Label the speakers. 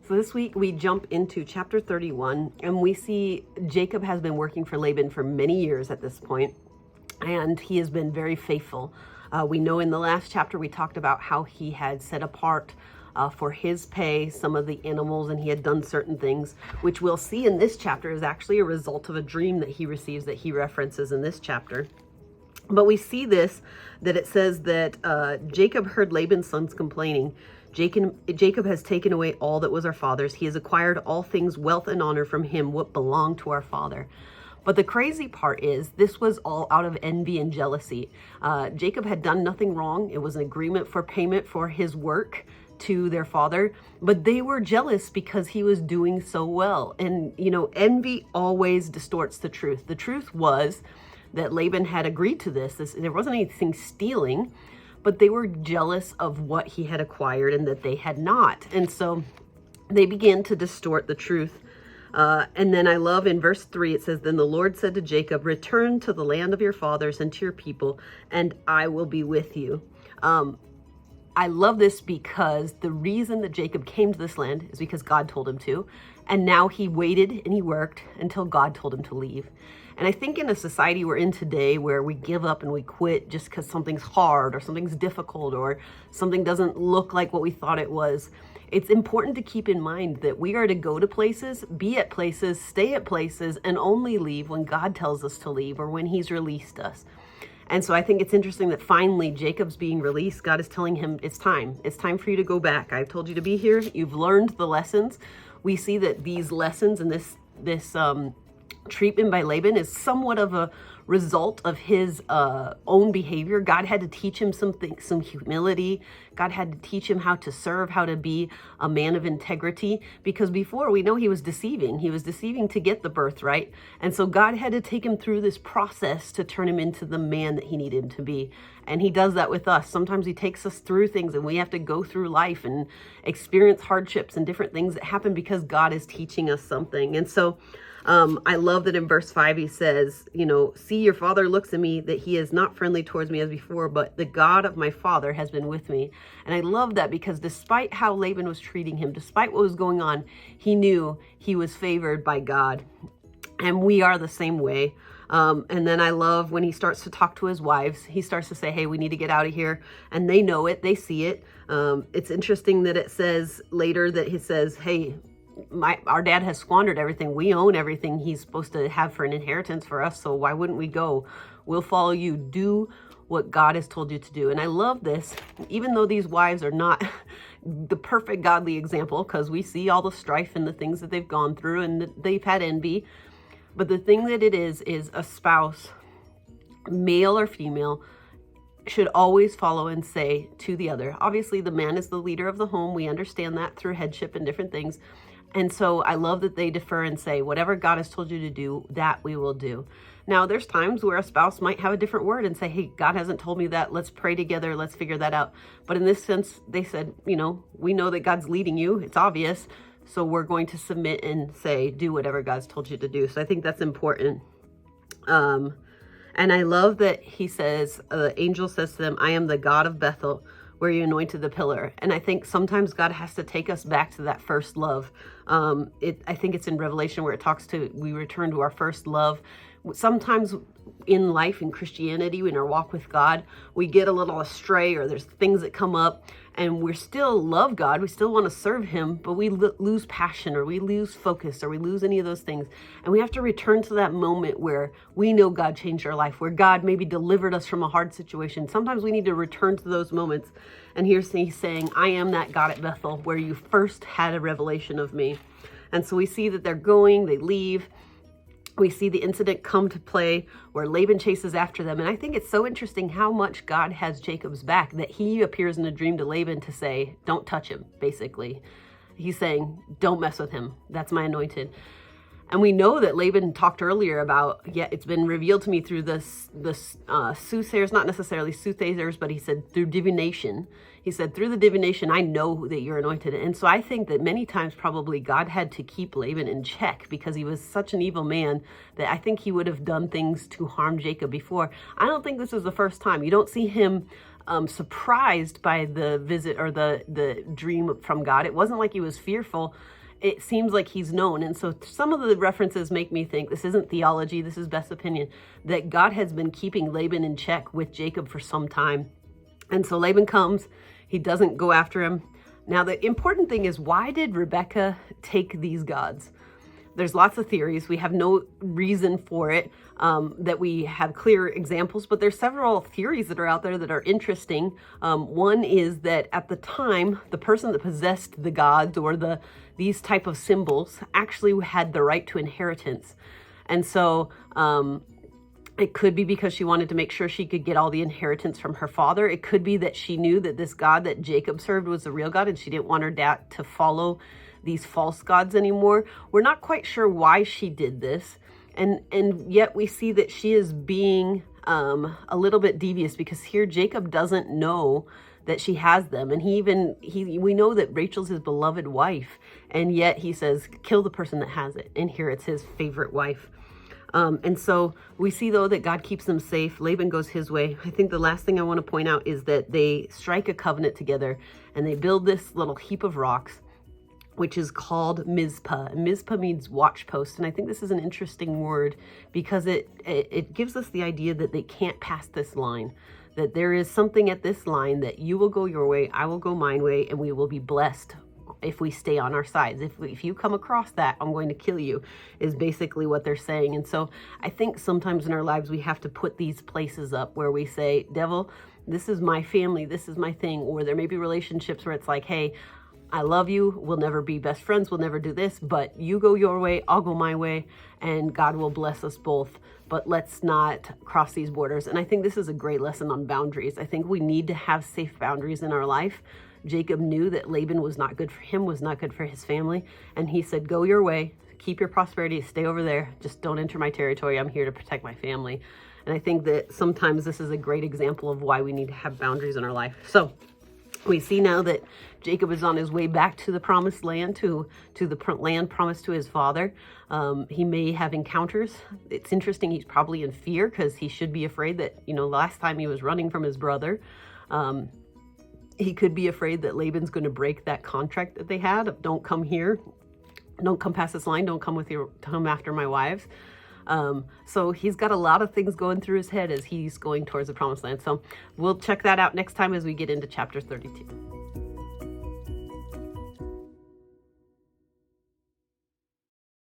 Speaker 1: So this week we jump into chapter 31, and we see Jacob has been working for Laban for many years at this point, and he has been very faithful. We know in the last chapter we talked about how he had set apart for his pay some of the animals, and he had done certain things, which we'll see in this chapter is actually a result of a dream that he receives that he references in this chapter. But we see this, that it says that Jacob heard Laban's sons complaining. Jacob has taken away all that was our father's. He has acquired all things, wealth and honor from him, what belonged to our father. But the crazy part is this was all out of envy and jealousy. Jacob had done nothing wrong. It was an agreement for payment for his work to their father, but they were jealous because he was doing so well. And, you know, envy always distorts the truth. The truth was that Laban had agreed to this. There wasn't anything stealing, but they were jealous of what he had acquired and that they had not. And so they began to distort the truth. And then I love in verse 3, it says, "Then the Lord said to Jacob, return to the land of your fathers and to your people, and I will be with you." I love this because the reason that Jacob came to this land is because God told him to. And now he waited and he worked until God told him to leave. And I think in a society we're in today where we give up and we quit just because something's hard or something's difficult or something doesn't look like what we thought it was, it's important to keep in mind that we are to go to places, be at places, stay at places, and only leave when God tells us to leave or when he's released us. And so I think it's interesting that finally Jacob's being released. God is telling him, it's time. It's time for you to go back. I've told you to be here. You've learned the lessons. We see that these lessons and this treatment by Laban is somewhat of a result of his own behavior. God had to teach him some humility. God had to teach him how to serve, how to be a man of integrity, because before we know he was deceiving. He was deceiving to get the birthright. And so God had to take him through this process to turn him into the man that he needed him to be. And he does that with us. Sometimes he takes us through things and we have to go through life and experience hardships and different things that happen because God is teaching us something. And so I love that in verse 5 he says, you know, "See, your father looks at me, that he is not friendly towards me as before, but the God of my father has been with me." And I love that because despite how Laban was treating him, despite what was going on, he knew he was favored by God. And we are the same way. And then I love when he starts to talk to his wives, he starts to say, hey, we need to get out of here. And they know it, they see it. It's interesting that it says later that he says, hey, our dad has squandered everything. We own everything he's supposed to have for an inheritance for us. So why wouldn't we go? We'll follow you. Do what God has told you to do. And I love this, even though these wives are not the perfect godly example, because we see all the strife and the things that they've gone through and they've had envy. But the thing that it is a spouse, male or female, should always follow and say to the other. Obviously, the man is the leader of the home. We understand that through headship and different things. And so I love that they defer and say, whatever God has told you to do, that we will do. Now, there's times where a spouse might have a different word and say, hey, God hasn't told me that. Let's pray together. Let's figure that out. But in this sense, they said, you know, we know that God's leading you. It's obvious. So we're going to submit and say, do whatever God's told you to do. So I think that's important. And I love that he says, the angel says to them, I am the God of Bethel, where you anointed the pillar. And I think sometimes God has to take us back to that first love. I think it's in Revelation where it talks to, we return to our first love. Sometimes in life, in Christianity, in our walk with God, we get a little astray, or there's things that come up and we still love God. We still want to serve him, but we lose passion, or we lose focus, or we lose any of those things. And we have to return to that moment where we know God changed our life, where God maybe delivered us from a hard situation. Sometimes we need to return to those moments. And here's he's saying, I am that God at Bethel, where you first had a revelation of me. And so we see that they're going, they leave. We see the incident come to play where Laban chases after them. And I think it's so interesting how much God has Jacob's back, that he appears in a dream to Laban to say, don't touch him, basically. He's saying, don't mess with him. That's my anointed. And we know that Laban talked earlier about, it's been revealed to me through the soothsayers, not necessarily soothsayers, but he said through divination. He said, through the divination, I know that you're anointed. And so I think that many times probably God had to keep Laban in check because he was such an evil man that I think he would have done things to harm Jacob before. I don't think this is the first time. You don't see him surprised by the visit or the dream from God. It wasn't like he was fearful. It seems like he's known. And so some of the references make me think, this isn't theology, this is Beth's opinion, that God has been keeping Laban in check with Jacob for some time. And so Laban comes, he doesn't go after him. Now, the important thing is, why did Rebekah take these gods? There's lots of theories. We have no reason for it, that we have clear examples, but there's several theories that are out there that are interesting. One is that at the time, the person that possessed the gods or these type of symbols actually had the right to inheritance. And so it could be because she wanted to make sure she could get all the inheritance from her father. It could be that she knew that this God that Jacob served was the real God, and she didn't want her dad to follow these false gods anymore. We're not quite sure why she did this. And yet we see that she is being a little bit devious, because here Jacob doesn't know that she has them. And we know that Rachel's his beloved wife, and yet he says, kill the person that has it. And here it's his favorite wife. And so we see, though, that God keeps them safe. Laban goes his way. I think the last thing I want to point out is that they strike a covenant together, and they build this little heap of rocks, which is called Mizpah. Mizpah means watch post. And I think this is an interesting word, because it gives us the idea that they can't pass this line, that there is something at this line that you will go your way, I will go mine way, and we will be blessed if we stay on our sides. If you come across that, I'm going to kill you, is basically what they're saying. And so I think sometimes in our lives we have to put these places up where we say, devil, this is my family, this is my thing. Or there may be relationships where it's like, hey, I love you, we'll never be best friends, we'll never do this, but you go your way, I'll go my way, and God will bless us both. But let's not cross these borders. And I think this is a great lesson on boundaries. I think we need to have safe boundaries in our life. Jacob knew that Laban was not good for him, was not good for his family. And he said, go your way, keep your prosperity, stay over there. Just don't enter my territory. I'm here to protect my family. And I think that sometimes this is a great example of why we need to have boundaries in our life. So we see now that Jacob is on his way back to the promised land, to the land promised to his father. He may have encounters. It's interesting, he's probably in fear, because he should be afraid that, last time he was running from his brother. He could be afraid that Laban's going to break that contract that they had of, don't come here, don't come past this line, don't come after my wives. So he's got a lot of things going through his head as he's going towards the promised land. So we'll check that out next time as we get into chapter 32.